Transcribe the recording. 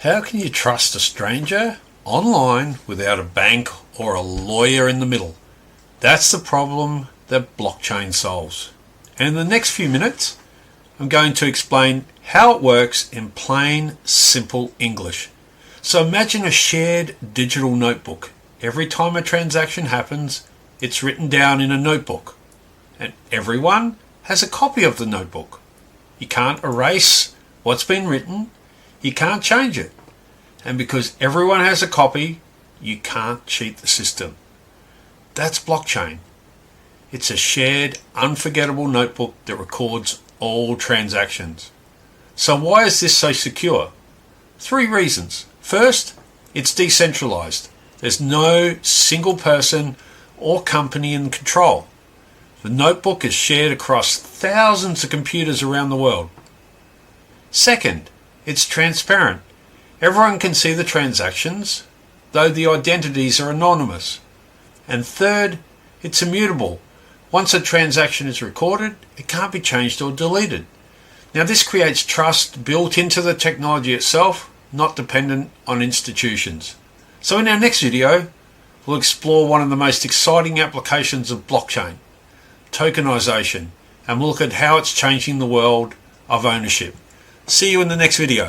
How can you trust a stranger online without a bank or a lawyer in the middle? That's the problem that blockchain solves. And in the next few minutes, I'm going to explain how it works in plain, simple English. So imagine a shared digital notebook. Every time a transaction happens, it's written down in a notebook. And everyone has a copy of the notebook. You can't erase what's been written. You can't change it. And because everyone has a copy, you can't cheat the system. That's blockchain. It's a shared, unforgettable notebook that records all transactions. So why is this so secure? 3 reasons. First, it's decentralized. There's no single person or company in control. The notebook is shared across thousands of computers around the world. Second, it's transparent. Everyone can see the transactions, though the identities are anonymous. And third, it's immutable. Once a transaction is recorded, it can't be changed or deleted. Now this creates trust built into the technology itself, not dependent on institutions. So in our next video, we'll explore one of the most exciting applications of blockchain, tokenization, and we'll look at how it's changing the world of ownership. See you in the next video.